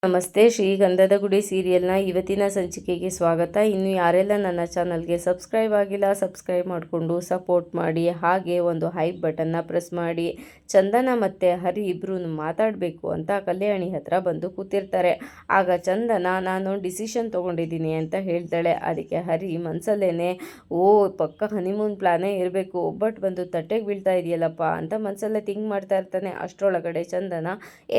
ನಮಸ್ತೆ. ಶ್ರೀಗಂಧದ ಗುಡಿ ಸೀರಿಯಲ್ನ ಇವತ್ತಿನ ಸಂಚಿಕೆಗೆ ಸ್ವಾಗತ. ಇನ್ನು ಯಾರೆಲ್ಲ ನನ್ನ ಚಾನಲ್ಗೆ ಸಬ್ಸ್ಕ್ರೈಬ್ ಆಗಿಲ್ಲ, ಸಬ್ಸ್ಕ್ರೈಬ್ ಮಾಡಿಕೊಂಡು ಸಪೋರ್ಟ್ ಮಾಡಿ. ಹಾಗೆ ಒಂದು ಹೈಪ್ ಬಟನ್ನ ಪ್ರೆಸ್ ಮಾಡಿ. ಚಂದನ ಮತ್ತು ಹರಿ ಇಬ್ಬರು ಮಾತಾಡಬೇಕು ಅಂತ ಕಲ್ಯಾಣಿ ಹತ್ರ ಬಂದು ಕೂತಿರ್ತಾರೆ. ಆಗ ಚಂದನ ನಾನು ಡಿಸಿಷನ್ ತೊಗೊಂಡಿದ್ದೀನಿ ಅಂತ ಹೇಳ್ತಾಳೆ. ಅದಕ್ಕೆ ಹರಿ ಮನಸಲ್ಲೇನೆ ಪಕ್ಕ ಹನಿಮೂನ್ ಪ್ಲಾನೇ ಇರಬೇಕು, ಒಬ್ಬಟ್ಟು ಬಂದು ತಟ್ಟೆಗೆ ಬೀಳ್ತಾ ಇದೆಯಲ್ಲಪ್ಪ ಅಂತ ಮನಸಲ್ಲೇ ಥಿಂಕ್ ಮಾಡ್ತಾ ಇರ್ತಾನೆ. ಅಷ್ಟರೊಳಗಡೆ ಚಂದನ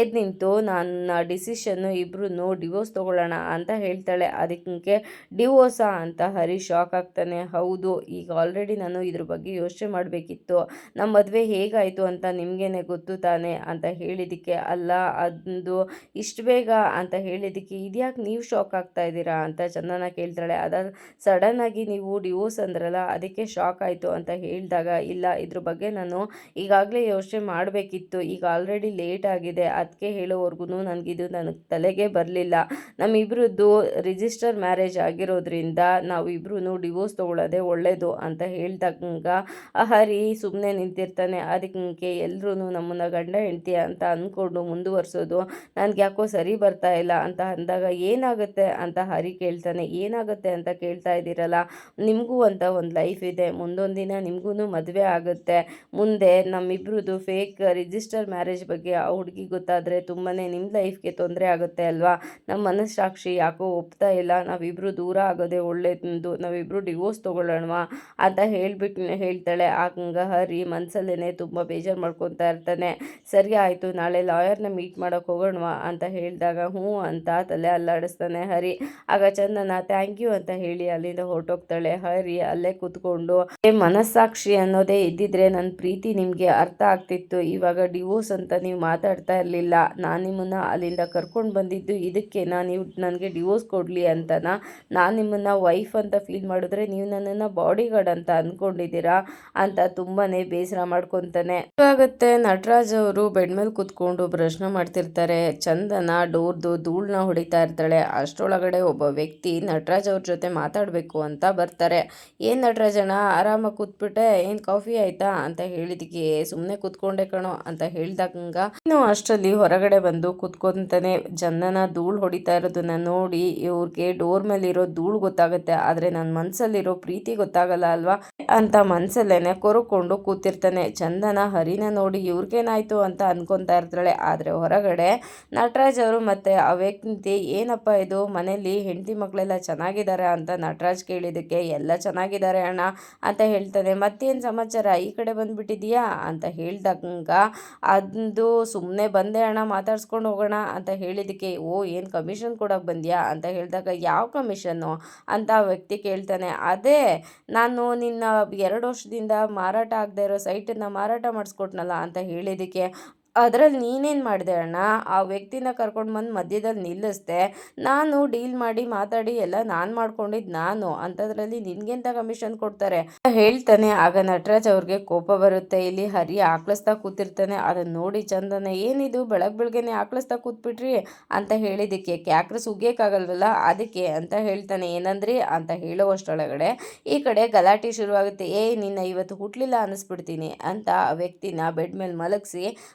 ಎದ್ದು ನಿಂತು ನನ್ನ ಡಿಸಿಷನ್ನು ಇಬ್ರು ಡಿವೋರ್ಸ್ ತೊಗೊಳ್ಳೋಣ ಅಂತ ಹೇಳ್ತಾಳೆ. ಅದಕ್ಕೆ ಡಿವೋರ್ಸಾ ಅಂತ ಹರಿ ಶಾಕ್ ಆಗ್ತಾನೆ. ಹೌದು, ಈಗ ಆಲ್ರೆಡಿ ನಾನು ಇದ್ರ ಬಗ್ಗೆ ಯೋಚನೆ ಮಾಡಬೇಕಿತ್ತು. ನಮ್ಮ ಮದುವೆ ಹೇಗಾಯಿತು ಅಂತ ನಿಮಗೇನೆ ಗೊತ್ತು ತಾನೆ ಅಂತ ಹೇಳಿದ್ದಕ್ಕೆ, ಅಲ್ಲ ಅದು ಇಷ್ಟು ಬೇಗ ಅಂತ ಹೇಳಿದ್ದಕ್ಕೆ ಇದ್ಯಾಕೆ ನೀವು ಶಾಕ್ ಆಗ್ತಾ ಇದ್ದೀರಾ ಅಂತ ಚಂದನ ಕೇಳ್ತಾಳೆ. ಸಡನ್ನಾಗಿ ನೀವು ಡಿವೋರ್ಸ್ ಅಂದ್ರಲ್ಲ, ಅದಕ್ಕೆ ಶಾಕ್ ಆಯಿತು ಅಂತ ಹೇಳಿದಾಗ, ಇಲ್ಲ ಇದ್ರ ಬಗ್ಗೆ ನಾನು ಈಗಾಗಲೇ ಯೋಚನೆ ಮಾಡಬೇಕಿತ್ತು, ಈಗ ಆಲ್ರೆಡಿ ಲೇಟ್ ಆಗಿದೆ, ಅದಕ್ಕೆ ಹೇಳೋವರೆಗೂ ನನಗಿದು ತಲೆಗೆ ಬರಲಿಲ್ಲ. ನಮ್ಮಿಬ್ರದ್ದು ರಿಜಿಸ್ಟರ್ ಮ್ಯಾರೇಜ್ ಆಗಿರೋದ್ರಿಂದ ನಾವು ಇಬ್ರು ಡಿವೋರ್ಸ್ ತೊಗೊಳ್ಳೋದೇ ಒಳ್ಳೆಯದು ಅಂತ ಹೇಳ್ದಾಗ ಹರಿ ಸುಮ್ಮನೆ ನಿಂತಿರ್ತಾನೆ. ಅದಕ್ಕೆ ಎಲ್ಲರೂ ನಮ್ಮನ್ನು ಗಂಡ ಹೆಂಡತಿ ಅಂತ ಅಂದ್ಕೊಂಡು ಮುಂದುವರ್ಸೋದು ನನಗೆ ಯಾಕೋ ಸರಿ ಬರ್ತಾ ಇಲ್ಲ ಅಂತ ಅಂದಾಗ, ಏನಾಗುತ್ತೆ ಅಂತ ಹರಿ ಕೇಳ್ತಾನೆ. ಏನಾಗುತ್ತೆ ಅಂತ ಕೇಳ್ತಾ ಇದ್ದೀರಲ್ಲ, ನಿಮಗೂ ಅಂತ ಒಂದು ಲೈಫ್ ಇದೆ, ಮುಂದೊಂದು ದಿನ ನಿಮಗೂ ಮದುವೆ ಆಗುತ್ತೆ. ಮುಂದೆ ನಮ್ಮಿಬ್ರದ್ದು ಫೇಕ್ ರಿಜಿಸ್ಟರ್ ಮ್ಯಾರೇಜ್ ಬಗ್ಗೆ ಆ ಹುಡುಗಿ ಗೊತ್ತಾದರೆ ತುಂಬಾ ನಿಮ್ಮ ಲೈಫ್ಗೆ ತೊಂದರೆ ಆಗುತ್ತೆ ಅಲ್ವಾ. ನಮ್ಮ ಮನಸ್ಸಾಕ್ಷಿ ಯಾಕೋ ಒಪ್ತಾ ಇಲ್ಲ, ನಾವಿಬ್ಬರು ದೂರ ಆಗೋದೇ ಒಳ್ಳೇದು, ನಾವಿಬ್ಬರು ಡಿವೋರ್ಸ್ ತೊಗೊಳ್ಳೋಣವಾ ಅಂತ ಹೇಳ್ತಾಳೆ. ಆಗ ಹರಿ ಮನಸಲ್ಲೇ ತುಂಬ ಬೇಜಾರು ಮಾಡ್ಕೊತಾ ಇರ್ತಾನೆ. ಸರಿ ಆಯಿತು, ನಾಳೆ ಲಾಯರ್ನ ಮೀಟ್ ಮಾಡೋಕೆ ಹೋಗೋಣವಾ ಅಂತ ಹೇಳಿದಾಗ ಹ್ಞೂ ಅಂತ ತಲೆ ಅಲ್ಲಾಡಿಸ್ತಾನೆ ಹರಿ. ಆಗ ಚಂದನ ಥ್ಯಾಂಕ್ ಯು ಅಂತ ಹೇಳಿ ಅಲ್ಲಿಂದ ಹೊರಟೋಗ್ತಾಳೆ. ಹರಿ ಅಲ್ಲೇ ಕೂತ್ಕೊಂಡು, ಮನಸ್ಸಾಕ್ಷಿ ಅನ್ನೋದೇ ಇದ್ದಿದ್ರೆ ನನ್ನ ಪ್ರೀತಿ ನಿಮಗೆ ಅರ್ಥ ಆಗ್ತಿತ್ತು, ಇವಾಗ ಡಿವೋರ್ಸ್ ಅಂತ ನೀವು ಮಾತಾಡ್ತಾ ಇರಲಿಲ್ಲ. ನಾನು ನಿಮ್ಮನ್ನು ಅಲ್ಲಿಂದ ಕರ್ಕೊಂಡು ಬಂದಿದ್ದು ಇದಕ್ಕೆ, ನೀವು ನನಗೆ ಡಿವೋರ್ಸ್ ಕೊಡಲಿ ಅಂತನಾ? ನಾನು ನಿಮ್ಮನ್ನು ವೈಫ್ ಅಂತ ಫೀಲ್ ಮಾಡಿದ್ರೆ ನೀವು ನನ್ನನ್ನು ಬಾಡಿ ಗಾರ್ಡ್ ಅಂತ ಅಂದ್ಕೊಂಡಿದ್ದೀರಾ ಅಂತ ತುಂಬಾ ಬೇಸರ ಮಾಡ್ಕೊತಾನೆ. ಆಗುತ್ತೆ, ನಟರಾಜ್ ಅವರು ಬೆಡ್ ಮೇಲೆ ಕೂತ್ಕೊಂಡು ಪ್ರಶ್ನೆ ಮಾಡ್ತಿರ್ತಾರೆ. ಚಂದನ ಡೋರ್ದು ಧೂಳನ್ನ ಹೊಡಿತಾ ಇರ್ತಾಳೆ. ಅಷ್ಟರೊಳಗಡೆ ಒಬ್ಬ ವ್ಯಕ್ತಿ ನಟರಾಜ್ ಅವ್ರ ಜೊತೆ ಮಾತಾಡಬೇಕು ಅಂತ ಬರ್ತಾರೆ. ಏನು ನಟರಾಜಣ್ಣ ಆರಾಮಾಗಿ ಕೂತ್ಬಿಟ್ಟೆ, ಏನು ಕಾಫಿ ಆಯಿತಾ ಅಂತ ಹೇಳಿದಕ್ಕೆ, ಸುಮ್ಮನೆ ಕೂತ್ಕೊಂಡೆ ಕಣೋ ಅಂತ ಹೇಳ್ದಂಗ ಇನ್ನು ಅಷ್ಟರಲ್ಲಿ ಹೊರಗಡೆ ಬಂದು ಕೂತ್ಕೊಂತಾನೆ. ಚಂದನ ಧೂಳು ಹೊಡಿತಾ ಇರೋದನ್ನ ನೋಡಿ ಇವ್ರಿಗೆ ಡೋರ್ ಮೇಲೆ ಇರೋ ಧೂಳು ಗೊತ್ತಾಗುತ್ತೆ, ಆದರೆ ನನ್ನ ಮನಸ್ಸಲ್ಲಿರೋ ಪ್ರೀತಿ ಗೊತ್ತಾಗಲ್ಲ ಅಲ್ವಾ ಅಂತ ಮನಸ್ಸಲ್ಲೇನೆ ಕೊರಕೊಂಡು ಕೂತಿರ್ತಾನೆ. ಚಂದನ ಹರಿನ ನೋಡಿ ಇವ್ರಿಗೇನಾಯ್ತು ಅಂತ ಅನ್ಕೊತಾ ಇರ್ತಾಳೆ. ಆದರೆ ಹೊರಗಡೆ ನಟರಾಜ್ ಅವರು ಮತ್ತೆ ಆ ವ್ಯಕ್ತಿ, ಏನಪ್ಪ ಇದು ಮನೇಲಿ ಹೆಂಡತಿ ಮಕ್ಕಳೆಲ್ಲ ಚೆನ್ನಾಗಿದ್ದಾರೆ ಅಂತ ನಟರಾಜ್ ಕೇಳಿದ್ದಕ್ಕೆ, ಎಲ್ಲ ಚೆನ್ನಾಗಿದ್ದಾರೆ ಅಣ್ಣ ಅಂತ ಹೇಳ್ತಾನೆ. ಮತ್ತೇನು ಸಮಾಚಾರ, ಈ ಕಡೆ ಬಂದುಬಿಟ್ಟಿದೀಯಾ ಅಂತ ಹೇಳ್ದಾಗ, ಅದು ಸುಮ್ಮನೆ ಬಂದೆ ಅಣ್ಣ, ಮಾತಾಡ್ಸ್ಕೊಂಡು ಹೋಗೋಣ ಅಂತ ಹೇಳಿದ್ದಕ್ಕೆ, ಏನು ಕಮಿಷನ್ ಕೊಡೋಕೆ ಬಂದ್ಯಾ ಅಂತ ಹೇಳಿದಾಗ, ಯಾವ ಕಮಿಷನ್ನು ಅಂತ ಆ ವ್ಯಕ್ತಿ ಕೇಳ್ತಾನೆ. ಅದೇ ನಾನು ನಿನ್ನ 2 ವರ್ಷದಿಂದ ಮಾರಾಟ ಆಗದೆ ಇರೋ ಸೈಟನ್ನು ಮಾರಾಟ ಮಾಡಿಸ್ಕೊಟ್ನಲ್ಲ ಅಂತ ಹೇಳಿದ್ದಕ್ಕೆ, ಅದರಲ್ಲಿ ನೀನೇನು ಮಾಡಿದೆ ಅಣ್ಣ, ಆ ವ್ಯಕ್ತಿನ ಕರ್ಕೊಂಡು ಬಂದು ಮಧ್ಯದಲ್ಲಿ ನಿಲ್ಲಿಸ್ದೆ, ನಾನು ಡೀಲ್ ಮಾಡಿ ಮಾತಾಡಿ ಎಲ್ಲ ನಾನು ಮಾಡ್ಕೊಂಡಿದ್ದು ನಾನು, ಅಂಥದ್ರಲ್ಲಿ ನಿನ್ಗೆಂತ ಕಮಿಷನ್ ಕೊಡ್ತಾರೆ ಹೇಳ್ತಾನೆ. ಆಗ ನಟರಾಜ್ ಅವ್ರಿಗೆ ಕೋಪ ಬರುತ್ತೆ. ಇಲ್ಲಿ ಹರಿ ಆಕ್ಳಿಸ್ತಾ ಕೂತಿರ್ತಾನೆ. ಅದನ್ನು ನೋಡಿ ಚಂದನ, ಏನಿದು ಬೆಳಗ್ಗೆನೆ ಆಕ್ಳಿಸ್ತಾ ಕೂತ್ಬಿಟ್ರಿ ಅಂತ ಹೇಳಿದ್ದಕ್ಕೆ, ಕ್ಯಾಕ್ರೆ ಸುಗ್ಗಿಯಕ್ಕಾಗಲ್ವಲ್ಲ ಅದಕ್ಕೆ ಅಂತ ಹೇಳ್ತಾನೆ. ಏನಂದ್ರಿ ಅಂತ ಹೇಳುವಷ್ಟರೊಳಗಡೆ ಈ ಕಡೆ ಗಲಾಟೆ ಶುರುವಾಗುತ್ತೆ. ನಿನ್ನ ಇವತ್ತು ಹುಟ್ಲಿಲ್ಲ ಅನ್ನಿಸ್ಬಿಡ್ತೀನಿ ಅಂತ ಆ ವ್ಯಕ್ತಿನ ಬೆಡ್ ಮೇಲೆ ಮಲಗಿಸಿ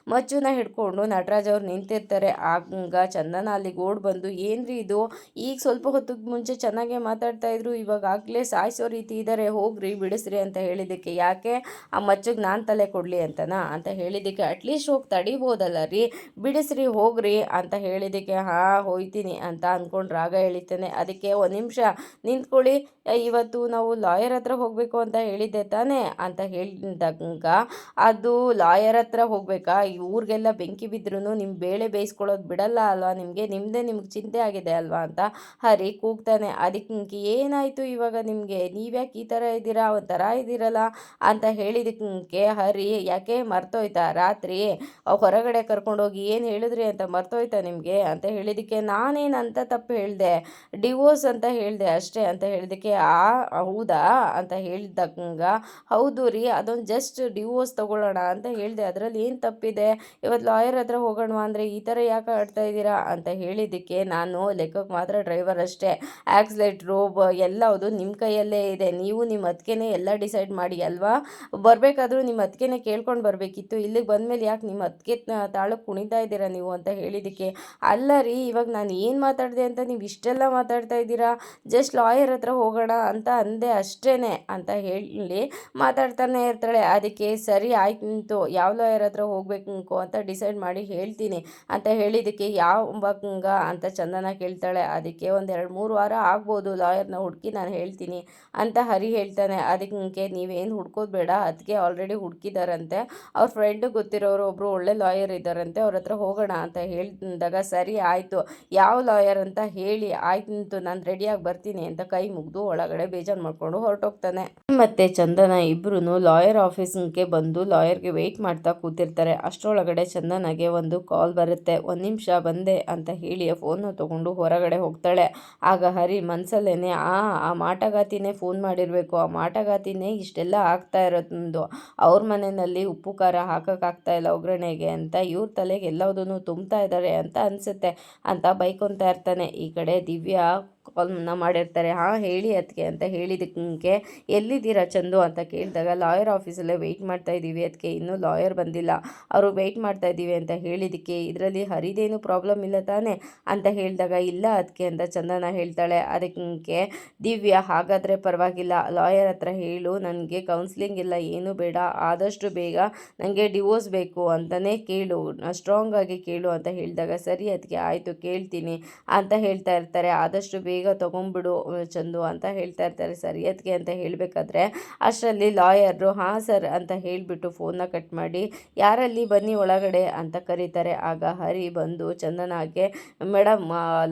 ಮಚ್ಚುನ ಹಿಡ್ಕೊಂಡು ನಟರಾಜ್ ಅವ್ರು ನಿಂತಿರ್ತಾರೆ. ಆಗ ಚಂದನ ಅಲ್ಲಿಗೆ ಓಡ್ ಬಂದು, ಏನ್ರಿ ಇದು, ಈಗ ಸ್ವಲ್ಪ ಹೊತ್ತಿಗೆ ಮುಂಚೆ ಚೆನ್ನಾಗೇ ಮಾತಾಡ್ತಾ ಇದ್ರು, ಇವಾಗ ಆಗಲೇ ಸಾಯಿಸೋ ರೀತಿ ಇದ್ದಾರೆ, ಹೋಗ್ರಿ ಬಿಡಿಸ್ರಿ ಅಂತ ಹೇಳಿದ್ದಕ್ಕೆ, ಯಾಕೆ ಆ ಮಚ್ಚಿಗೆ ನಾನು ತಲೆ ಕೊಡಲಿ ಅಂತನಾ ಅಂತ ಹೇಳಿದ್ದಕ್ಕೆ, ಅಟ್ಲೀಸ್ಟ್ ಹೋಗಿ ತಡಿಬೋದಲ್ಲ ರೀ, ಬಿಡಿಸ್ರಿ ಹೋಗ್ರಿ ಅಂತ ಹೇಳಿದ್ದಕ್ಕೆ, ಹೋಯ್ತೀನಿ ಅಂತ ಅಂದ್ಕೊಂಡು ರಾಗ ಎಳಿತಾನೆ. ಅದಕ್ಕೆ ಒಂದು ನಿಮಿಷ ನಿಂತ್ಕೊಳ್ಳಿ, ಇವತ್ತು ನಾವು ಲಾಯರ್ ಹತ್ರ ಹೋಗಬೇಕು ಅಂತ ಹೇಳಿದ್ದೆ ತಾನೇ ಅಂತ ಹೇಳಿದಾಗ, ಅದು ಲಾಯರ್ ಹತ್ರ ಹೋಗ್ಬೇಕಾ, ಈ ಊರಿಗೆಲ್ಲ ಬೆಂಕಿ ಬಿದ್ದರೂ ನಿಮ್ಮ ಬೇಳೆ ಬೇಯಿಸ್ಕೊಳ್ಳೋದು ಬಿಡಲ್ಲ ಅಲ್ವಾ ನಿಮಗೆ, ನಿಮ್ಮದೇ ನಿಮ್ಗೆ ಚಿಂತೆ ಆಗಿದೆ ಅಲ್ವಾ ಅಂತ ಹರಿ ಕೂಗ್ತಾನೆ. ಅದಕ್ಕೆ ಏನಾಯಿತು ಇವಾಗ ನಿಮಗೆ, ನೀವ್ಯಾಕೆ ಈ ಥರ ಇದ್ದೀರಾ, ಒಂಥರ ಇದ್ದೀರಲ್ಲ ಅಂತ ಹೇಳಿದಕ್ಕೆ ಹರಿ, ಯಾಕೆ ಮರ್ತೋಯ್ತಾ ರಾತ್ರಿ ಹೊರಗಡೆ ಕರ್ಕೊಂಡೋಗಿ ಏನು ಹೇಳಿದ್ರಿ ಅಂತ ಮರ್ತೋಯ್ತಾ ನಿಮಗೆ ಅಂತ ಹೇಳಿದ್ದಕ್ಕೆ, ನಾನೇನಂತ ತಪ್ಪು ಹೇಳಿದೆ, ಡಿವೋರ್ಸ್ ಅಂತ ಹೇಳಿದೆ ಅಷ್ಟೇ ಅಂತ ಹೇಳಿದ್ದಕ್ಕೆ, ಹೌದಾ ಅಂತ ಹೇಳಿದಾಗ, ಹೌದು ರೀ, ಅದೊಂದು ಜಸ್ಟ್ ಡಿವೋರ್ಸ್ ತೊಗೊಳ್ಳೋಣ ಅಂತ ಹೇಳಿದೆ, ಅದರಲ್ಲಿ ಏನು ತಪ್ಪಿದೆ, ಇವತ್ತು ಲಾಯರ್ ಹತ್ರ ಹೋಗೋಣವಾ ಅಂದರೆ ಈ ಥರ ಯಾಕೆ ಆಡ್ತಾ ಇದ್ದೀರಾ ಅಂತ ಹೇಳಿದ್ದಕ್ಕೆ, ನಾನು ಲೆಕ್ಕಕ್ಕೆ ಮಾತ್ರ ಡ್ರೈವರ್ ಅಷ್ಟೇ, ಆಕ್ಸಿಲೇಟ್ರು ಎಲ್ಲವುದು ನಿಮ್ಮ ಕೈಯಲ್ಲೇ ಇದೆ, ನೀವು ನಿಮ್ಮ ಅದಕ್ಕೇನೆ ಎಲ್ಲ ಡಿಸೈಡ್ ಮಾಡಿ ಅಲ್ವಾ, ಬರಬೇಕಾದ್ರೂ ನಿಮ್ಮ ಅದಕ್ಕೇನೆ ಕೇಳ್ಕೊಂಡು ಬರಬೇಕಿತ್ತು, ಇಲ್ಲಿಗೆ ಬಂದಮೇಲೆ ಯಾಕೆ ನಿಮ್ಮ ಅದಕ್ಕೆ ತಾಳಕ್ಕೆ ಕುಣಿತಾ ಇದ್ದೀರಾ ನೀವು ಅಂತ ಹೇಳಿದ್ದಕ್ಕೆ, ಅಲ್ಲ ರೀ ಇವಾಗ ನಾನು ಏನು ಮಾತಾಡಿದೆ ಅಂತ ನೀವು ಇಷ್ಟೆಲ್ಲ ಮಾತಾಡ್ತಾ ಇದ್ದೀರಾ, ಜಸ್ಟ್ ಲಾಯರ್ ಹತ್ರ ಹೋಗೋಣ ಅಂತ ಅಂದೆ ಅಷ್ಟೇ ಅಂತ ಹೇಳಿ ಮಾತಾಡ್ತಾನೆ ಇರ್ತಾಳೆ. ಅದಕ್ಕೆ ಸರಿ ಆಯ್ತು ನಿಂತು ಯಾವ ಲಾಯರ್ ಹತ್ರ ಹೋಗ್ಬೇಕು ಅಂತ ಡಿಸೈಡ್ ಮಾಡಿ ಹೇಳ್ತೀನಿ ಅಂತ ಹೇಳಿದ್ದಕ್ಕೆ, ಯಾವಾಗ ಅಂತ ಚಂದನ ಕೇಳ್ತಾಳೆ. ಅದಕ್ಕೆ ಒಂದು 2-3 ವಾರ ಆಗ್ಬೋದು, ಲಾಯರ್ನ ಹುಡುಕಿ ನಾನು ಹೇಳ್ತೀನಿ ಅಂತ ಹರಿ ಹೇಳ್ತಾನೆ. ಅದಕ್ಕೆ ನೀವೇನು ಹುಡ್ಕೋದು ಬೇಡ, ಅದಕ್ಕೆ ಆಲ್ರೆಡಿ ಹುಡುಕಿದಾರಂತೆ, ಅವ್ರ ಫ್ರೆಂಡ್ ಗೊತ್ತಿರೋರು ಒಬ್ಬರು ಒಳ್ಳೆ ಲಾಯರ್ ಇದ್ದಾರಂತೆ, ಅವ್ರ ಹತ್ರ ಹೋಗೋಣ ಅಂತ ಹೇಳಿದಾಗ ಸರಿ ಆಯಿತು ಯಾವ ಲಾಯರ್ ಅಂತ ಹೇಳಿ, ಆಯ್ತು ನಿಂತು ನಾನು ರೆಡಿಯಾಗಿ ಬರ್ತೀನಿ ಅಂತ ಕೈ ಮುಗಿದು ಒಳಗಡೆ ಬೇಜಾರು ಮಾಡಿಕೊಂಡು ಹೊರಟೋಗ್ತಾನೆ. ಮತ್ತೆ ಚಂದನ ಇಬ್ಬರೂ ಲಾಯರ್ ಆಫೀಸ್ಗೆ ಬಂದು ಲಾಯರ್ಗೆ ವೆಯ್ಟ್ ಮಾಡ್ತಾ ಕೂತಿರ್ತಾರೆ. ಅಷ್ಟರೊಳಗಡೆ ಚಂದನಗೆ ಒಂದು ಕಾಲ್ ಬರುತ್ತೆ. 1 ನಿಮಿಷ ಬಂದೆ ಅಂತ ಹೇಳಿ ಫೋನ್ನ ತೊಗೊಂಡು ಹೊರಗಡೆ ಹೋಗ್ತಾಳೆ. ಆಗ ಹರಿ ಮನಸ್ಸಲ್ಲೇನೆ ಆ ಮಾಟಗಾತಿನೇ ಫೋನ್ ಮಾಡಿರಬೇಕು, ಆ ಮಾಟಗಾತಿನೇ ಇಷ್ಟೆಲ್ಲ ಆಗ್ತಾ ಇರೋದು, ಅವ್ರ ಮನೆಯಲ್ಲಿ ಉಪ್ಪು ಖಾರ ಹಾಕೋಕ್ಕಾಗ್ತಾ ಇಲ್ಲ ಒಗ್ಗರಣೆಗೆ ಅಂತ ಇವ್ರ ತಲೆಗೆ ಎಲ್ಲದನ್ನು ತುಂಬ್ತಾ ಇದ್ದಾರೆ ಅಂತ ಅನಿಸುತ್ತೆ ಅಂತ ಬೈಕೊತಾ ಇರ್ತಾನೆ. ಈ ಕಡೆ ದಿವ್ಯಾ ಕಾಲ್ನ ಮಾಡಿರ್ತಾರೆ. ಹೇಳಿ ಅದಕ್ಕೆ ಅಂತ ಹೇಳಿದ್ದಕ್ಕೆ, ಎಲ್ಲಿದ್ದೀರಾ ಚಂದು ಅಂತ ಕೇಳಿದಾಗ, ಲಾಯರ್ ಆಫೀಸಲ್ಲೇ ವೆಯ್ಟ್ ಮಾಡ್ತಾ ಇದ್ದೀವಿ ಅದಕ್ಕೆ, ಇನ್ನೂ ಲಾಯರ್ ಬಂದಿಲ್ಲ, ಅವರು ವೆಯ್ಟ್ ಮಾಡ್ತಾ ಇದ್ದೀವಿ ಅಂತ ಹೇಳಿದ್ದಕ್ಕೆ, ಇದರಲ್ಲಿ ಹರಿದೇನು ಪ್ರಾಬ್ಲಮ್ ಇಲ್ಲ ತಾನೇ ಅಂತ ಹೇಳಿದಾಗ, ಇಲ್ಲ ಅದಕ್ಕೆ ಅಂತ ಚಂದನ ಹೇಳ್ತಾಳೆ. ಅದಕ್ಕೆ ದಿವ್ಯಾ, ಹಾಗಾದರೆ ಪರವಾಗಿಲ್ಲ, ಲಾಯರ್ ಹತ್ರ ಹೇಳು ನನಗೆ ಕೌನ್ಸಿಲಿಂಗ್ ಇಲ್ಲ ಏನೂ ಬೇಡ, ಆದಷ್ಟು ಬೇಗ ನನಗೆ ಡಿವೋರ್ಸ್ ಬೇಕು ಅಂತಲೇ ಕೇಳು, ಸ್ಟ್ರಾಂಗ್ ಆಗಿ ಕೇಳು ಅಂತ ಹೇಳಿದಾಗ, ಸರಿ ಅದಕ್ಕೆ ಆಯಿತು ಕೇಳ್ತೀನಿ ಅಂತ ಹೇಳ್ತಾ ಇರ್ತಾರೆ. ಆದಷ್ಟು ಬೇಗ ತೊಗೊಂಡ್ಬಿಡು ಚಂದು ಅಂತ ಹೇಳ್ತಾ ಇರ್ತಾರೆ. ಸರಿ ಅದಕ್ಕೆ ಅಂತ ಹೇಳಬೇಕಾದ್ರೆ ಅಷ್ಟರಲ್ಲಿ ಲಾಯರು ಹಾಂ ಸರ್ ಅಂತ ಹೇಳಿಬಿಟ್ಟು ಫೋನ್ನ ಕಟ್ ಮಾಡಿ, ಯಾರಲ್ಲಿ ಬನ್ನಿ ಒಳಗಡೆ ಅಂತ ಕರೀತಾರೆ. ಆಗ ಹರಿ ಬಂದು ಚಂದನಾಗೆ, ಮೇಡಮ್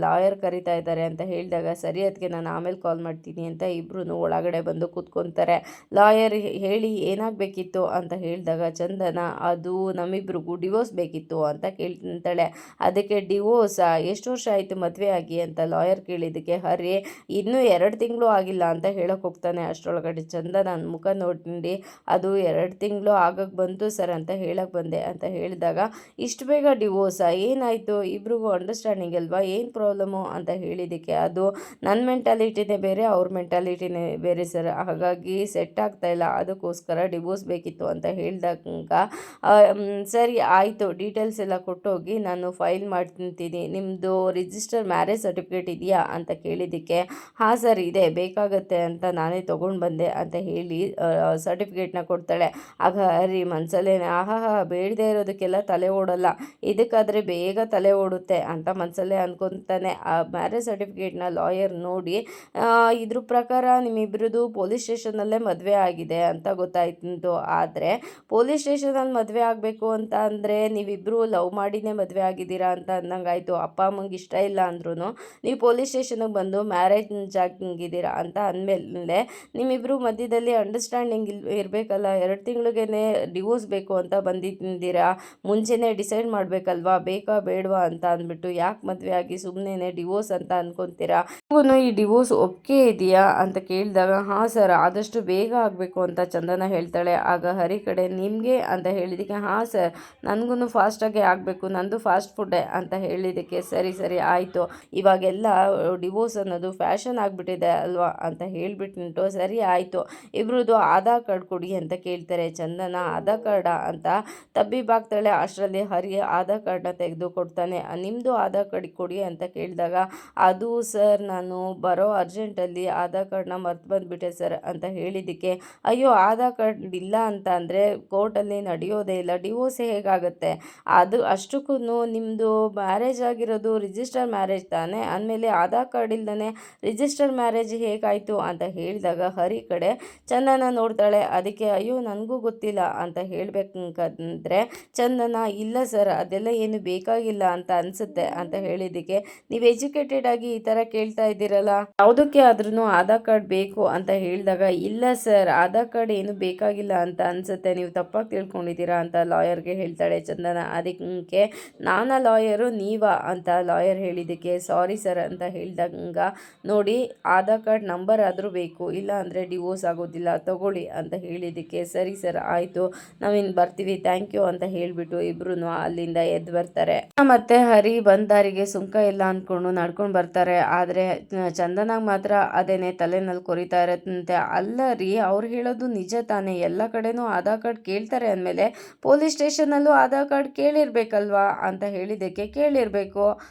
ಲಾಯರ್ ಕರೀತಾ ಇದ್ದಾರೆ ಅಂತ ಹೇಳಿದಾಗ, ಸರಿ ಅದಕ್ಕೆ ನಾನು ಆಮೇಲೆ ಕಾಲ್ ಮಾಡ್ತೀನಿ ಅಂತ ಇಬ್ಬರೂ ಒಳಗಡೆ ಬಂದು ಕೂತ್ಕೊತಾರೆ. ಲಾಯರ್ ಹೇಳಿ ಏನಾಗಬೇಕಿತ್ತು ಅಂತ ಹೇಳಿದಾಗ, ಚಂದನ ಅದು ನಮ್ಮಿಬ್ರಿಗೂ ಡಿವೋರ್ಸ್ ಬೇಕಿತ್ತು ಅಂತ ಕೇಳ್ತಾಳೆ. ಅದಕ್ಕೆ ಡಿವೋರ್ಸ್ ಎಷ್ಟು ವರ್ಷ ಆಯಿತು ಮದುವೆ ಆಗಿ ಅಂತ ಲಾಯರ್ ಕೇಳಿದ್ದಕ್ಕೆ, ಹರಿ ಇನ್ನೂ 2 ತಿಂಗಳು ಆಗಿಲ್ಲ ಅಂತ ಹೇಳೋಕೆ ಹೋಗ್ತಾನೆ. ಅಷ್ಟರೊಳಗಡೆ ಚಂದನ ಮುಖ ನೋಡಿ, ಅದು 2 ತಿಂಗಳು ಆಗಕ್ಕೆ ಬಂತು ಸರ್ ಅಂತ ಹೇಳಕ್ಕೆ ಬಂದೆ ಅಂತ ಹೇಳಿದಾಗ, ಇಷ್ಟು ಬೇಗ ಡಿವೋರ್ಸ, ಏನಾಯಿತು ಇಬ್ರಿಗೂ ಅಂಡರ್ಸ್ಟ್ಯಾಂಡಿಂಗ್ ಅಲ್ವಾ, ಏನು ಪ್ರಾಬ್ಲಮ್ಮು ಅಂತ ಹೇಳಿದ್ದಕ್ಕೆ, ಅದು ನನ್ನ ಮೆಂಟಾಲಿಟಿನೇ ಬೇರೆ ಅವ್ರ ಮೆಂಟಾಲಿಟಿನೇ ಬೇರೆ ಸರ್, ಹಾಗಾಗಿ ಸೆಟ್ ಆಗ್ತಾ ಇಲ್ಲ, ಅದಕ್ಕೋಸ್ಕರ ಡಿವೋರ್ಸ್ ಬೇಕಿತ್ತು ಅಂತ ಹೇಳಿದಾಗ, ಸರಿ ಆಯಿತು ಡೀಟೇಲ್ಸ್ ಎಲ್ಲ ಕೊಟ್ಟೋಗಿ ನಾನು ಫೈಲ್ ಮಾಡ್ತೀನಿ, ನಿಮ್ಮದು ರಿಜಿಸ್ಟರ್ ಮ್ಯಾರೇಜ್ ಸರ್ಟಿಫಿಕೇಟ್ ಇದೆಯಾ ಅಂತ ಕೇಳಿದ್ದಕ್ಕೆ, ಹಾಂ ಸರ್ ಇದೆ ಬೇಕಾಗತ್ತೆ ಅಂತ ನಾನೇ ತೊಗೊಂಡು ಬಂದೆ ಅಂತ ಹೇಳಿ ಸರ್ಟಿಫಿಕೇಟ್ನ ಕೊಡ್ತಾಳೆ. ಆಗ ಹರಿ ಮನಸಲ್ಲೇ, ಬೇಡದೇ ಇರೋದಕ್ಕೆಲ್ಲ ತಲೆ ಓಡಲ್ಲ, ಇದಕ್ಕಾದರೆ ಬೇಗ ತಲೆ ಓಡುತ್ತೆ ಅಂತ ಮನಸಲ್ಲೇ ಅಂದ್ಕೊತಾನೆ. ಆ ಮ್ಯಾರೇಜ್ ಸರ್ಟಿಫಿಕೇಟ್ನ ಲಾಯರ್ ನೋಡಿ, ಇದ್ರ ಪ್ರಕಾರ ನಿಮ್ಮಿಬ್ಬರದು ಪೊಲೀಸ್ ಸ್ಟೇಷನಲ್ಲೇ ಮದುವೆ ಆಗಿದೆ ಅಂತ ಗೊತ್ತಾಯ್ತು, ಆದರೆ ಪೊಲೀಸ್ ಸ್ಟೇಷನಲ್ಲಿ ಮದುವೆ ಆಗಬೇಕು ಅಂತ ಅಂದರೆ ನೀವಿಬ್ಬರು ಲವ್ ಮಾಡಿನೇ ಮದುವೆ ಆಗಿದ್ದೀರಾ ಅಂತ ಅಂದಂಗಾಯಿತು, ಅಪ್ಪ ಅಮ್ಮಂಗೆ ಇಷ್ಟ ಇಲ್ಲ ಅಂದ್ರೂ ನೀವು ಪೊಲೀಸ್ ಸ್ಟೇಷನ್ಗೆ ಬಂದು ಮ್ಯಾರೇಜ್ ಆಗಿದ್ದೀರಾ ಅಂತ ಅಂದಮೇಲೆ ನಿಮ್ಮಿಬ್ಬರು ಮಧ್ಯದಲ್ಲಿ ಅಂಡರ್ಸ್ಟ್ಯಾಂಡಿಂಗ್ ಇರಬೇಕಲ್ಲ, 2 ತಿಂಗಳಿಗೇ ಡಿವೋರ್ಸ್ ಬೇಕು ಅಂತ ಬಂದಿದ್ದೀರಾ, ಮುಂಚೆನೇ ಡಿಸೈಡ್ ಮಾಡಬೇಕಲ್ವಾ, ಬೇಕಾ ಬೇಡವಾ ಅಂತ ಅಂದ್ಬಿಟ್ಟು ಯಾಕೆ ಮದುವೆ ಆಗಿ ಸುಮ್ಮನೆ ಡಿವೋರ್ಸ್ ಅಂತ ಅಂದ್ಕೊತೀರಾ, ಈ ಡಿವೋರ್ಸ್ ಒಪ್ಪಿಗೆ ಇದೆಯಾ ಅಂತ ಕೇಳಿದಾಗ, ಹಾಂ ಸರ್ ಆದಷ್ಟು ಬೇಗ ಆಗಬೇಕು ಅಂತ ಚಂದನ ಹೇಳ್ತಾಳೆ. ಆಗ ಹರಿ ಕಡೆ, ನಿಮಗೆ ಅಂತ ಹೇಳಿದ್ದಕ್ಕೆ, ಹಾಂ ಸರ್ ನನಗೂ ಫಾಸ್ಟಾಗೆ ಆಗಬೇಕು, ನಂದು ಫಾಸ್ಟ್ ಫುಡ್ಡೇ ಅಂತ ಹೇಳಿದ್ದಕ್ಕೆ, ಸರಿ ಸರಿ ಆಯಿತು, ಇವಾಗೆಲ್ಲ ಡಿವೋರ್ಸ್ ಅನ್ನೋದು ಫ್ಯಾಷನ್ ಆಗಿಬಿಟ್ಟಿದೆ ಅಲ್ವಾ ಅಂತ ಹೇಳಿಬಿಟ್ಟು, ಸರಿ ಆಯಿತು ಇಬ್ರದ್ದು ಆಧಾರ್ ಕಾರ್ಡ್ ಕೊಡಿ ಅಂತ ಕೇಳ್ತಾರೆ. ಚಂದನ ಆಧಾರ್ ಕಾರ್ಡ ಅಂತ ತಬ್ಬಿಬಾಗ್ತಾಳೆ. ಅಷ್ಟರಲ್ಲಿ ಹರಿ ಆಧಾರ್ ಕಾರ್ಡ್ನ ತೆಗೆದು ಕೊಡ್ತಾನೆ. ನಿಮ್ಮದು ಆಧಾರ್ ಕಾರ್ಡ್ ಕೊಡಿ ಅಂತ ಕೇಳಿದಾಗ, ಅದು ಸರ್ ನಾನು ಬರೋ ಅರ್ಜೆಂಟಲ್ಲಿ ಆಧಾರ್ ಕಾರ್ಡ್ನ ಮರ್ತು ಬಂದುಬಿಟ್ಟೆ ಸರ್ ಅಂತ ಹೇಳಿದ್ದಕ್ಕೆ, ಅಯ್ಯೋ ಆಧಾರ್ ಕಾರ್ಡ್ ಇಲ್ಲ ಅಂತ ಅಂದರೆ ಕೋರ್ಟಲ್ಲಿ ನಡೆಯೋದೇ ಇಲ್ಲ, ಡಿವೋರ್ಸ್ ಹೇಗಾಗುತ್ತೆ, ಅದು ಅಷ್ಟಕ್ಕೂ ನಿಮ್ಮದು ಮ್ಯಾರೇಜ್ ಆಗಿರೋದು ರಿಜಿಸ್ಟರ್ ಮ್ಯಾರೇಜ್ ತಾನೇ, ಅಂದಮೇಲೆ ಆಧಾರ್ ಕಾರ್ಡ್ ಇಲ್ದೇ ರಿಜಿಸ್ಟರ್ ಮ್ಯಾರೇಜ್ ಹೇಗಾಯಿತು ಅಂತ ಹೇಳಿದಾಗ, ಹರಿ ಕಡೆ ಚಂದನ ನೋಡ್ತಾಳೆ. ಅದಕ್ಕೆ ಅಯ್ಯೋ ನನಗೂ ಗೊತ್ತಿಲ್ಲ ಅಂತ ಹೇಳಬೇಕಂದ್ರೆ ಚಂದನ, ಇಲ್ಲ ಸರ್ ಅದೆಲ್ಲ ಏನು ಬೇಕಾಗಿಲ್ಲ ಅಂತ ಅನಿಸುತ್ತೆ ಅಂತ ಹೇಳಿದ್ದಕ್ಕೆ, ನೀವು ಎಜುಕೇಟೆಡ್ ಆಗಿ ಈ ಥರ ಕೇಳ್ತಾ ಇದ್ದೀರಲ್ಲ, ಯಾವುದಕ್ಕೆ ಆದ್ರೂ ಆಧಾರ್ ಕಾರ್ಡ್ ಬೇಕು ಅಂತ ಹೇಳಿದಾಗ, ಇಲ್ಲ ಸರ್ ಆಧಾರ್ ಕಾರ್ಡ್ ಏನು ಬೇಕಾಗಿಲ್ಲ ಅಂತ ಅನಿಸುತ್ತೆ, ನೀವು ತಪ್ಪಾಗಿ ತಿಳ್ಕೊಂಡಿದ್ದೀರಾ ಅಂತ ಲಾಯರ್ಗೆ ಹೇಳ್ತಾಳೆ ಚಂದನ. ಅದಕ್ಕೆ ನಾನಾ ಲಾಯರು ನೀವಾ ಅಂತ ಲಾಯರ್ ಹೇಳಿದ್ದಕ್ಕೆ, ಸಾರಿ ಸರ್ ಅಂತ ಹೇಳಿದಾಗ ನೋಡಿ ಆಧಾರ್ ಕಾರ್ಡ್ ನಂಬರ್ ಆದರೂ ಬೇಕು, ಇಲ್ಲ ಅಂದರೆ ಡಿವೋರ್ಸ್ ಆಗೋದಿಲ್ಲ, ತಗೊಳ್ಳಿ ಅಂತ ಹೇಳಿದ್ದಕ್ಕೆ ಸರಿ ಸರ್ ಆಯಿತು ನಾವಿನ್ನು ಬರ್ತೀವಿ ಥ್ಯಾಂಕ್ ಯು ಅಂತ ಹೇಳಿಬಿಟ್ಟು ಇಬ್ರು ಅಲ್ಲಿಂದ ಎದ್ದು ಬರ್ತಾರೆ. ಮತ್ತೆ ಹರಿ ಬಂದ ದಾರಿಗೆ ಸುಂಕ ಇಲ್ಲ ಅಂದ್ಕೊಂಡು ನಡ್ಕೊಂಡು ಬರ್ತಾರೆ. ಆದರೆ ಚಂದನಾಗ ಮಾತ್ರ ಅದೇನೆ ತಲೆನಲ್ಲಿ ಕೊರಿತಾ ಇರತ್ತಂತೆ. ಅಲ್ಲ ರೀ ಅವ್ರು ಹೇಳೋದು ನಿಜ ತಾನೇ, ಎಲ್ಲ ಕಡೆನೂ ಆಧಾರ್ ಕಾರ್ಡ್ ಕೇಳ್ತಾರೆ ಅಂದಮೇಲೆ ಪೊಲೀಸ್ ಸ್ಟೇಷನಲ್ಲೂ ಆಧಾರ್ ಕಾರ್ಡ್ ಕೇಳಿರ್ಬೇಕಲ್ವಾ ಅಂತ ಹೇಳಿದ್ದಕ್ಕೆ ಕೇಳಿರಬೇಕು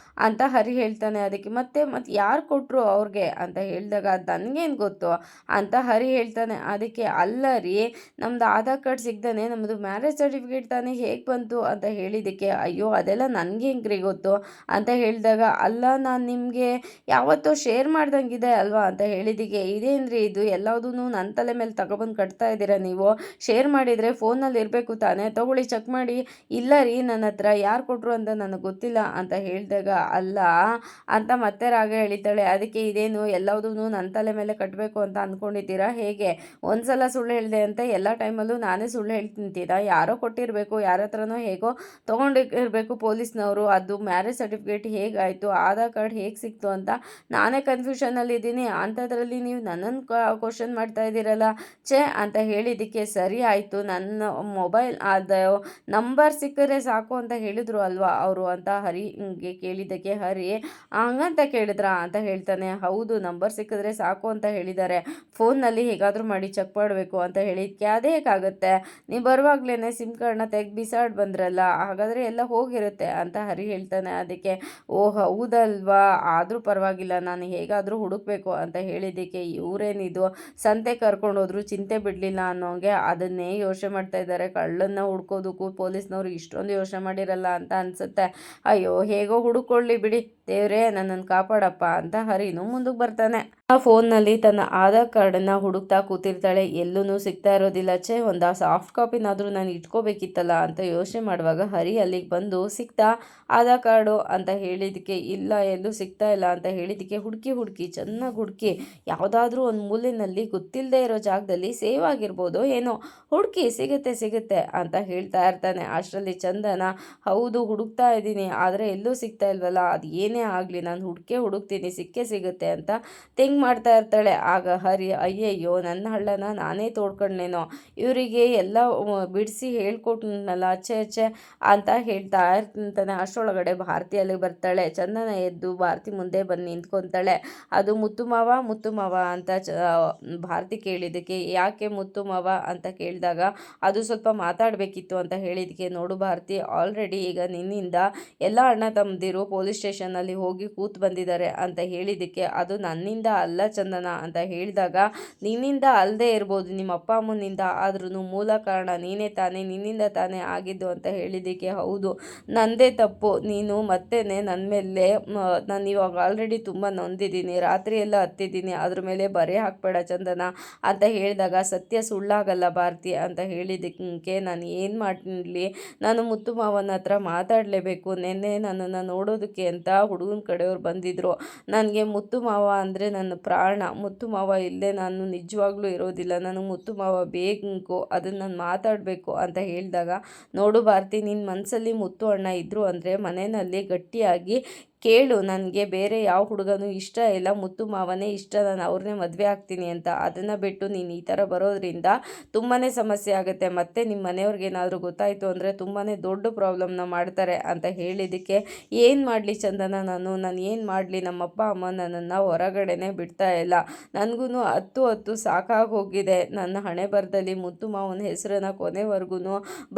ಅಂತ ಹರಿ ಹೇಳ್ತಾನೆ. ಅದಕ್ಕೆ ಮತ್ತೆ ಯಾರು ಕೊಟ್ಟರು ಅವ್ರಿಗೆ ಅಂತ ಹೇಳಿದಾಗ ಅದು ನನಗೇನು ಗೊತ್ತು ಅಂತ ಹರಿ ಹೇಳ್ತಾನೆ. ಅದಕ್ಕೆ ಅಲ್ಲ ರೀ ನಮ್ಮದು ಆಧಾರ್ ಕಾರ್ಡ್ ಸಿಗ್ದಾನೆ ನಮ್ಮದು ಮ್ಯಾರೇಜ್ ಸರ್ಟಿಫಿಕೇಟ್ ತಾನೇ ಹೇಗೆ ಬಂತು ಅಂತ ಹೇಳಿದ್ದಕ್ಕೆ ಅಯ್ಯೋ ಅದೆಲ್ಲ ನನಗೆ ಹೆಂಗ್ರಿ ಗೊತ್ತು ಅಂತ ಹೇಳಿದಾಗ ಅಲ್ಲ ನಾನು ನಿಮಗೆ ಯಾವತ್ತೋ ಶೇರ್ ಮಾಡ್ದಂಗಿದೆ ಅಲ್ವಾ ಅಂತ ಹೇಳಿದ್ದಕ್ಕೆ ಇದೇನ್ರಿ ಇದು ಎಲ್ಲದೂ ನನ್ನ ತಲೆ ಮೇಲೆ ತಗೊಬಂದು ಕಟ್ತಾ ಇದ್ದೀರಾ ನೀವು, ಶೇರ್ ಮಾಡಿದರೆ ಫೋನಲ್ಲಿ ಇರಬೇಕು ತಾನೇ, ತಗೊಳ್ಳಿ ಚೆಕ್ ಮಾಡಿ. ಇಲ್ಲ ರೀ ನನ್ನ ಹತ್ರ ಯಾರು ಕೊಟ್ಟರು ಅಂತ ನನಗೆ ಗೊತ್ತಿಲ್ಲ ಅಂತ ಹೇಳಿದಾಗ ಅಲ್ಲ ಅಂತ ಮತ್ತೆ ರಾಗ ಹೇಳಿತಾಳೆ. ಅದಕ್ಕೆ ಇದೇನು ಎಲ್ಲದೂ ನನ್ನ ತಲೆ ಮೇಲೆ ಕಟ್ಟಬೇಕು ಅಂತ ಅಂದ್ಕೊಂಡಿದ್ದೀರಾ ಹೇಗೆ, ಒಂದ್ಸಲ ಸುಳ್ಳು ಹೇಳಿದೆ ಅಂತ ಎಲ್ಲ ಟೈಮಲ್ಲೂ ನಾನೇ ಸುಳ್ಳು ಹೇಳ್ತಿಂತೀರಾ, ಯಾರೋ ಕೊಟ್ಟಿರಬೇಕು ಯಾರ ಹತ್ರನೋ ಹೇಗೋ ತೊಗೊಂಡಿರಬೇಕು ಪೊಲೀಸ್ನವರು, ಅದು ಮ್ಯಾರೇಜ್ ಸರ್ಟಿಫಿಕೇಟ್ ಹೇಗಾಯಿತು ಆಧಾರ್ ಕಾರ್ಡ್ ಹೇಗೆ ಸಿಕ್ತು ಅಂತ ನಾನೇ ಕನ್ಫ್ಯೂಷನಲ್ಲಿದ್ದೀನಿ, ಅಂಥದ್ರಲ್ಲಿ ನೀವು ನನ್ನನ್ನು ಕ್ವಶನ್ ಮಾಡ್ತಾ ಇದ್ದೀರಲ್ಲ ಛೇ ಅಂತ ಹೇಳಿದ್ದಕ್ಕೆ ಸರಿ ಆಯಿತು ನನ್ನ ಮೊಬೈಲ್ ಅದು ನಂಬರ್ ಸಿಕ್ಕರೆ ಸಾಕು ಅಂತ ಹೇಳಿದ್ರು ಅಲ್ವಾ ಅವರು ಅಂತ ಹರಿಗೆ ಕೇಳಿದ್ದಕ್ಕೆ ಹರಿ ಹಂಗಂತ ಕೇಳಿದ್ರಾ ಅಂತ ಹೇಳ್ತಾನೆ. ಹೌದು ನಂಬರ್ ಸಿಕ್ಕಿದ್ರೆ ಸಾಕು ಅಂತ ಹೇಳಿದ್ದಾರೆ, ಫೋನ್ನಲ್ಲಿ ಹೇಗಾದರೂ ಮಾಡಿ ಚೆಕ್ ಮಾಡಬೇಕು ಅಂತ ಹೇಳಿದ್ಕೆ ಅದೇ ಹೇಗಾಗುತ್ತೆ, ನೀವು ಬರುವಾಗಲೇ ಸಿಮ್ ಕಾರ್ಡ್ನ ತೆಗೆದು ಬಿಸಾಡಿ ಬಂದ್ರಲ್ಲ ಹಾಗಾದರೆ ಎಲ್ಲ ಹೋಗಿರುತ್ತೆ ಅಂತ ಹರಿ ಹೇಳ್ತಾನೆ. ಅದಕ್ಕೆ ಓ ಹೌದಲ್ವಾ ಆದರೂ ಪರವಾಗಿಲ್ಲ ನಾನು ಹೇಗಾದರೂ ಹುಡುಕಬೇಕು ಅಂತ ಹೇಳಿದ್ದಕ್ಕೆ ಇವರೇನಿದು ಸಂತೆ ಕರ್ಕೊಂಡು ಹೋದ್ರು ಚಿಂತೆ ಬಿಡಲಿಲ್ಲ ಅನ್ನೋಂಗೆ ಅದನ್ನೇ ಯೋಚನೆ ಮಾಡ್ತಾ ಇದ್ದಾರೆ. ಕಳ್ಳನ್ನ ಹುಡ್ಕೋದಕ್ಕೂ ಪೊಲೀಸ್ನವ್ರು ಇಷ್ಟೊಂದು ಯೋಚನೆ ಮಾಡಿರಲ್ಲ ಅಂತ ಅನಿಸುತ್ತೆ. ಅಯ್ಯೋ ಹೇಗೋ ಹುಡುಕೊಳ್ಳಿ ಬಿಡಿ ದೇವ್ರೇ ನನ್ನನ್ನು ಕಾಪಾಡಪ್ಪ ಅಂತ ಹರಿನು ಮುಂದಕ್ಕೆ ಬರ್ತಾನೆ. ಆ ಫೋನ್ನಲ್ಲಿ ತನ್ನ ಆಧಾರ್ ಕಾರ್ಡನ್ನು ಹುಡುಕ್ತಾ ಕೂತಿರ್ತಾಳೆ, ಎಲ್ಲೂ ಸಿಗ್ತಾ ಇರೋದಿಲ್ಲ. ಒಂದು ಸಾಫ್ಟ್ ಕಾಪಿನಾದರೂ ನಾನು ಇಟ್ಕೋಬೇಕಿತ್ತಲ್ಲ ಅಂತ ಯೋಚನೆ ಮಾಡುವಾಗ ಹರಿ ಅಲ್ಲಿಗೆ ಬಂದು ಸಿಗ್ತಾ ಆಧಾರ್ ಕಾರ್ಡು ಅಂತ ಹೇಳಿದ್ದಕ್ಕೆ ಇಲ್ಲ ಎಲ್ಲೂ ಸಿಗ್ತಾ ಇಲ್ಲ ಅಂತ ಹೇಳಿದ್ದಕ್ಕೆ ಹುಡುಕಿ ಚೆನ್ನಾಗಿ ಹುಡುಕಿ ಯಾವುದಾದ್ರೂ ಒಂದು ಮೂಲೆಯಲ್ಲಿ ಗೊತ್ತಿಲ್ಲದೆ ಇರೋ ಜಾಗದಲ್ಲಿ ಸೇವ್ ಆಗಿರ್ಬೋದು ಏನೋ, ಹುಡುಕಿ ಸಿಗುತ್ತೆ ಅಂತ ಹೇಳ್ತಾ ಇರ್ತಾನೆ. ಅಷ್ಟರಲ್ಲಿ ಚಂದನ ಹೌದು ಹುಡುಕ್ತಾ ಇದ್ದೀನಿ ಆದರೆ ಎಲ್ಲೂ ಸಿಗ್ತಾ ಇಲ್ವಲ್ಲ, ಅದು ಏನೇ ಆಗಲಿ ನಾನು ಹುಡುಕ್ತೀನಿ ಸಿಗುತ್ತೆ ಅಂತ ಥಿಂಕ್ ಮಾಡ್ತಾ ಇರ್ತಾಳೆ. ಆಗ ಹರಿ ಅಯ್ಯಯ್ಯೋ ನನ್ನ ಹಳ್ಳನ ನಾನೇ ತೋಡ್ಕೊಂಡೇನೋ, ಇವರಿಗೆ ಎಲ್ಲ ಬಿಡಿಸಿ ಹೇಳ್ಕೊಟ್ನಲ್ಲ ಛೇ ಅಂತ ಹೇಳ್ತಾ ಇರ್ತಾನೆ. ಅಷ್ಟರೊಳಗಡೆ ಭಾರತಿ ಅಲ್ಲಿಗೆ ಬರ್ತಾಳೆ. ಚಂದನ ಎದ್ದು ಭಾರತಿ ಮುಂದೆ ಬಂದು ನಿಂತ್ಕೊತಾಳೆ. ಅದು ಮುತ್ತು ಮಾವ ಅಂತ ಭಾರತಿ ಕೇಳಿದ್ದಕ್ಕೆ ಯಾಕೆ ಮುತ್ತು ಮಾವ ಅಂತ ಕೇಳಿದಾಗ ಅದು ಸ್ವಲ್ಪ ಮಾತಾಡಬೇಕಿತ್ತು ಅಂತ ಹೇಳಿದ್ದಕ್ಕೆ ನೋಡು ಭಾರತಿ ಆಲ್ರೆಡಿ ಈಗ ನಿನ್ನಿಂದ ಎಲ್ಲ ಅಣ್ಣ ತಮ್ಮದಿರು ಪೊಲೀಸ್ ಸ್ಟೇಷನಲ್ಲಿ ಹೋಗಿ ಕೂತು ಬಂದಿದ್ದಾರೆ ಅಂತ ಹೇಳಿದ್ದಕ್ಕೆ ಅದು ನನ್ನಿಂದ ಅಲ್ಲ ಚಂದನ ಅಂತ ಹೇಳಿದಾಗ ನಿನ್ನಿಂದ ಅಲ್ಲದೆ ಇರ್ಬೋದು ನಿಮ್ಮ ಅಪ್ಪ ಅಮ್ಮನಿಂದ ಆದ್ರೂ ಮೂಲ ಕಾರಣ ನೀನೇ ತಾನೇ, ನಿನ್ನಿಂದ ತಾನೇ ಆಗಿದ್ದು ಅಂತ ಹೇಳಿದ್ದಕ್ಕೆ ಹೌದು ನನ್ನದೇ ತಪ್ಪು, ನೀನು ಮತ್ತೇನೆ ನನ್ನ ಮೇಲೆ ನಾನು ಇವಾಗ ಆಲ್ರೆಡಿ ತುಂಬ ನೊಂದಿದ್ದೀನಿ, ರಾತ್ರಿ ಎಲ್ಲ ಹತ್ತಿದ್ದೀನಿ, ಅದ್ರ ಮೇಲೆ ಬರೆ ಹಾಕಬೇಡ ಚಂದನ ಅಂತ ಹೇಳಿದಾಗ ಸತ್ಯ ಸುಳ್ಳಾಗಲ್ಲ ಭಾರತಿ ಅಂತ ಹೇಳಿದ್ದಕ್ಕೆ ನಾನು ಏನು ಮಾಡಲಿ, ನಾನು ಮುತ್ತು ಮಾವನ ಹತ್ರ ಮಾತಾಡಲೇಬೇಕು, ನೆನ್ನೆ ನನ್ನನ್ನು ನೋಡೋದಕ್ಕೆ ಅಂತ ಹುಡುಗನ ಕಡೆಯವ್ರು ಬಂದಿದ್ದರು, ನನಗೆ ಮುತ್ತು ಮಾವ ಅಂದರೆ ನನ್ನ ಪ್ರಾಣ, ಮುತ್ತು ಮಾವ ಇಲ್ಲದೆ ನಾನು ನಿಜವಾಗ್ಲೂ ಇರೋದಿಲ್ಲ, ನನಗೆ ಮುತ್ತು ಮಾವ ಬೇಕು, ಅದನ್ನು ನಾನು ಮಾತಾಡಬೇಕು ಅಂತ ಹೇಳಿದಾಗ ನೋಡು ಭಾರತಿ ನಿನ್ನ ಮನಸ್ಸಲ್ಲಿ ಮುತ್ತು ಅಣ್ಣ ಇದ್ದರು ಅಂದರೆ ಮನೆಯಲ್ಲಿ ಗಟ್ಟಿಯಾಗಿ ಕೇಳು, ನನಗೆ ಬೇರೆ ಯಾವ ಹುಡುಗನೂ ಇಷ್ಟ ಇಲ್ಲ, ಮುತ್ತು ಮಾವನೇ ಇಷ್ಟ, ನಾನು ಅವ್ರನ್ನೇ ಮದುವೆ ಆಗ್ತೀನಿ ಅಂತ, ಅದನ್ನು ಬಿಟ್ಟು ನೀನು ಈ ಥರ ಬರೋದ್ರಿಂದ ತುಂಬಾ ಸಮಸ್ಯೆ ಆಗುತ್ತೆ, ಮತ್ತು ನಿಮ್ಮ ಮನೆಯವ್ರಿಗೇನಾದರೂ ಗೊತ್ತಾಯಿತು ಅಂದರೆ ತುಂಬಾ ದೊಡ್ಡ ಪ್ರಾಬ್ಲಮ್ನ ಮಾಡ್ತಾರೆ ಅಂತ ಹೇಳಿದ್ದಕ್ಕೆ ಏನು ಮಾಡಲಿ ಚಂದನ ನಾನು ಏನು ಮಾಡಲಿ, ನಮ್ಮಪ್ಪ ಅಮ್ಮ ನನ್ನನ್ನು ಹೊರಗಡೆನೇ ಬಿಡ್ತಾ ಇಲ್ಲ, ನನಗೂ ಹತ್ತು ಸಾಕಾಗಿ ಹೋಗಿದೆ, ನನ್ನ ಹಣೆ ಬರದಲ್ಲಿ ಮುತ್ತು ಮಾವನ ಹೆಸರನ್ನು ಕೊನೆವರೆಗೂ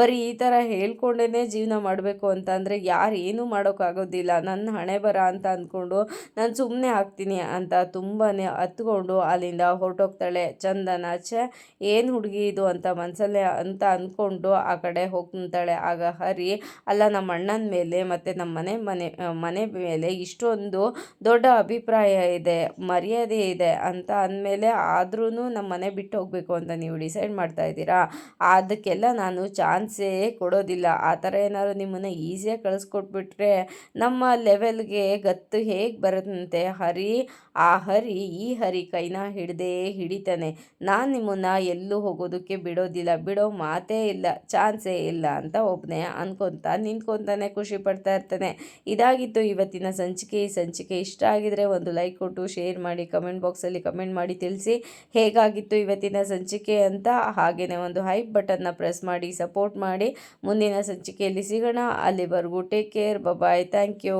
ಬರೀ ಈ ಥರ ಹೇಳ್ಕೊಂಡೇ ಜೀವನ ಮಾಡಬೇಕು ಅಂತ ಅಂದರೆ ಯಾರು ಏನೂ ಮಾಡೋಕ್ಕಾಗೋದಿಲ್ಲ, ನನ್ನ ಹಣೆ ಬರ ಅಂತ ಅಂದ್ಕೊಂಡು ನಾನು ಸುಮ್ಮನೆ ಆಗ್ತೀನಿ ಅಂತ ತುಂಬಾ ಹತ್ಕೊಂಡು ಅಲ್ಲಿಂದ ಹೊರಟೋಗ್ತಾಳೆ. ಚಂದನ ಏನು ಹುಡುಗಿ ಇದು ಅಂತ ಮನಸ್ಸಲ್ಲೇ ಅಂತ ಅಂದ್ಕೊಂಡು ಆ ಕಡೆ ಹೋಗ್ತಾಳೆ. ಆಗ ಹರಿ ಅಲ್ಲ ನಮ್ಮ ಅಣ್ಣನ ಮೇಲೆ ಮತ್ತು ನಮ್ಮ ಮನೆ ಮೇಲೆ ಇಷ್ಟೊಂದು ದೊಡ್ಡ ಅಭಿಪ್ರಾಯ ಇದೆ, ಮರ್ಯಾದೆ ಇದೆ ಅಂತ ಅಂದಮೇಲೆ ಆದ್ರೂ ನಮ್ಮ ಮನೆ ಬಿಟ್ಟು ಹೋಗಬೇಕು ಅಂತ ನೀವು ಡಿಸೈಡ್ ಮಾಡ್ತಾ ಇದ್ದೀರಾ, ಅದಕ್ಕೆಲ್ಲ ನಾನು ಚಾನ್ಸೇ ಕೊಡೋದಿಲ್ಲ, ಆ ಥರ ಏನಾದ್ರು ನಿಮ್ಮನ್ನು ಈಸಿಯಾಗಿ ಕಳಿಸ್ಕೊಟ್ಬಿಟ್ರೆ ನಮ್ಮ ಲೆವೆಲ್ ಚಾನಲ್ಗೆ ಗತ್ತು ಹೇಗೆ ಬರುತ್ತಂತೆ ಆ ಹರಿ ಈ ಹರಿ ಕೈನ ಹಿಡ್ದೇ ಹಿಡಿತಾನೆ. ನಾನು ನಿಮ್ಮನ್ನು ಎಲ್ಲೂ ಹೋಗೋದಕ್ಕೆ ಬಿಡೋದಿಲ್ಲ, ಬಿಡೋ ಮಾತೇ ಇಲ್ಲ, ಚಾನ್ಸೇ ಇಲ್ಲ ಅಂತ ಒಬ್ಬನೇ ನಿಂತ್ಕೊತಾನೆ ಖುಷಿ ಪಡ್ತಾ ಇರ್ತಾನೆ. ಇದಾಗಿತ್ತು ಇವತ್ತಿನ ಸಂಚಿಕೆ. ಈ ಸಂಚಿಕೆ ಇಷ್ಟ ಆಗಿದರೆ ಒಂದು ಲೈಕ್ ಕೊಟ್ಟು ಶೇರ್ ಮಾಡಿ, ಕಮೆಂಟ್ ಬಾಕ್ಸಲ್ಲಿ ಕಮೆಂಟ್ ಮಾಡಿ ತಿಳಿಸಿ ಹೇಗಾಗಿತ್ತು ಇವತ್ತಿನ ಸಂಚಿಕೆ ಅಂತ. ಹಾಗೆಯೇ ಒಂದು ಹೈಪ್ ಬಟನ್ನ ಪ್ರೆಸ್ ಮಾಡಿ ಸಪೋರ್ಟ್ ಮಾಡಿ. ಮುಂದಿನ ಸಂಚಿಕೆಯಲ್ಲಿ ಸಿಗೋಣ. ಅಲ್ಲಿವರೆಗೂ take care, bye, thank you.